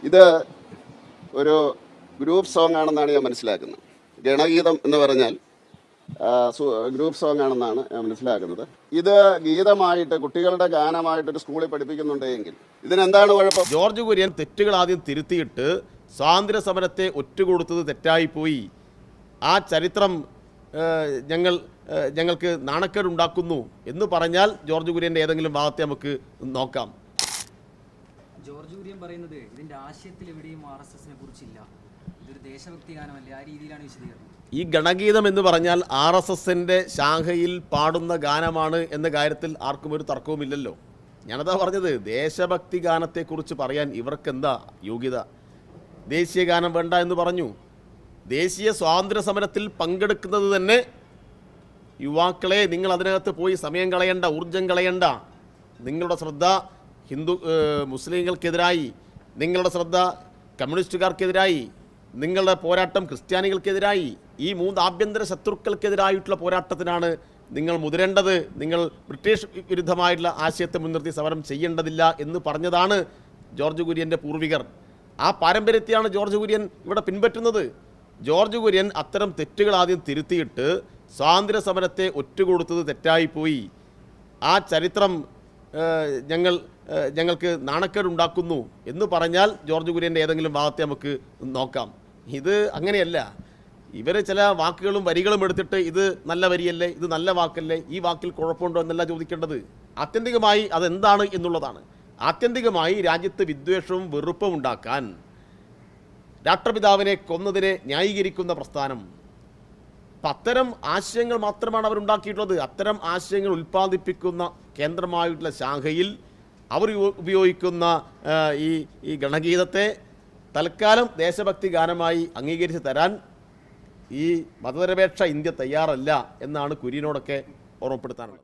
ഇത് ഒരു group song ആണെന്നാണ് ഞാൻ മനസ്സിലാക്കുന്നത്. ഗണഗീതം എന്ന് പറഞ്ഞാൽ ഗ്രൂപ്പ് സോങ് ആണെന്നാണ് ഞാൻ മനസ്സിലാക്കുന്നത്. ഇത് ഗീതമായിട്ട് കുട്ടികളുടെ ഗാനമായിട്ടൊരു സ്കൂളിൽ പഠിപ്പിക്കുന്നുണ്ടെങ്കിൽ ഇതിനെന്താണ് കുഴപ്പം? ജോർജ് കുര്യൻ തെറ്റുകൾ ആദ്യം തിരുത്തിയിട്ട് സ്വാതന്ത്ര്യ സമരത്തെ ഒറ്റുകൊടുത്തത് തെറ്റായിപ്പോയി, ആ ചരിത്രം ഞങ്ങൾക്ക് നാണക്കേടുണ്ടാക്കുന്നു എന്ന് പറഞ്ഞാൽ ജോർജ് കുര്യൻ്റെ ഏതെങ്കിലും ഭാഗത്തെ നമുക്ക് നോക്കാം. ജോർജ് കുര്യൻ പറയുന്നത് ഇതിൻ്റെ ആശയത്തിൽ എവിടെയും RSSനെ കുറിച്ചില്ല, ഇതൊരു ദേശഭക്തി ഗാനമല്ലേ, ആ രീതിയിലാണ് വിശദീകരണം. ഈ ഗണഗീതം എന്ന് പറഞ്ഞാൽ RSSൻ്റെ ശാഖയിൽ പാടുന്ന ഗാനമാണ് എന്ന കാര്യത്തിൽ ആർക്കും ഒരു തർക്കവുമില്ലല്ലോ. ഞാനതാ പറഞ്ഞത്, ദേശഭക്തി ഗാനത്തെക്കുറിച്ച് പറയാൻ ഇവർക്കെന്താ യോഗ്യത? ദേശീയ ഗാനം വേണ്ട എന്ന് പറഞ്ഞു. ദേശീയ സ്വാതന്ത്ര്യ സമരത്തിൽ പങ്കെടുക്കുന്നത് തന്നെ യുവാക്കളെ, നിങ്ങൾ അതിനകത്ത് പോയി സമയം കളയണ്ട, ഊർജം കളയണ്ട. നിങ്ങളുടെ ശ്രദ്ധ മുസ്ലിങ്ങൾക്കെതിരായി, നിങ്ങളുടെ ശ്രദ്ധ കമ്മ്യൂണിസ്റ്റുകാർക്കെതിരായി, നിങ്ങളുടെ പോരാട്ടം ക്രിസ്ത്യാനികൾക്കെതിരായി, ഈ 3 ആഭ്യന്തര ശത്രുക്കൾക്കെതിരായിട്ടുള്ള പോരാട്ടത്തിനാണ് നിങ്ങൾ മുതിരേണ്ടത്. നിങ്ങൾ ബ്രിട്ടീഷ് വിരുദ്ധമായിട്ടുള്ള ആശയത്തെ മുൻനിർത്തി സമരം ചെയ്യേണ്ടതില്ല എന്ന് പറഞ്ഞതാണ് ജോർജ് കുര്യൻ്റെ പൂർവികർ. ആ പാരമ്പര്യത്തെയാണ് ജോർജ് കുര്യൻ ഇവിടെ പിൻപറ്റുന്നത്. ജോർജ് കുര്യൻ അത്തരം തെറ്റുകൾ ആദ്യം തിരുത്തിയിട്ട് സ്വാതന്ത്ര്യ സമരത്തെ ഒറ്റുകൊടുത്തത് തെറ്റായിപ്പോയി, ആ ചരിത്രം ഞങ്ങൾക്ക് നാണക്കേടുണ്ടാക്കുന്നു എന്ന് പറഞ്ഞാൽ ജോർജ് കുര്യൻ്റെ ഏതെങ്കിലും ഭാഗത്തെ നമുക്ക് നോക്കാം. ഇത് അങ്ങനെയല്ല. ഇവർ ചില വാക്കുകളും വരികളും എടുത്തിട്ട് ഇത് നല്ല വരിയല്ലേ, ഇത് നല്ല വാക്കല്ലേ, ഈ വാക്കിൽ കുഴപ്പമുണ്ടോ എന്നല്ല ചോദിക്കേണ്ടത്. ആത്യന്തികമായി അതെന്താണ് എന്നുള്ളതാണ്. ആത്യന്തികമായി രാജ്യത്ത് വിദ്വേഷവും വെറുപ്പും ഉണ്ടാക്കാൻ രാഷ്ട്രപിതാവിനെ കൊന്നതിനെ ന്യായീകരിക്കുന്ന പ്രസ്ഥാനം, അപ്പം അത്തരം ആശയങ്ങൾ മാത്രമാണ് അവരുണ്ടാക്കിയിട്ടുള്ളത്. അത്തരം ആശയങ്ങൾ ഉൽപ്പാദിപ്പിക്കുന്ന കേന്ദ്രമായിട്ടുള്ള ശാഖയിൽ അവർ ഉപയോഗിക്കുന്ന ഈ ഗണഗീതത്തെ തൽക്കാലം ദേശഭക്തി ഗാനമായി അംഗീകരിച്ച് തരാൻ ഈ മതനിരപേക്ഷ ഇന്ത്യ തയ്യാറല്ല എന്നാണ് കുര്യനോടൊക്കെ ഓർമ്മപ്പെടുത്താനുള്ളത്.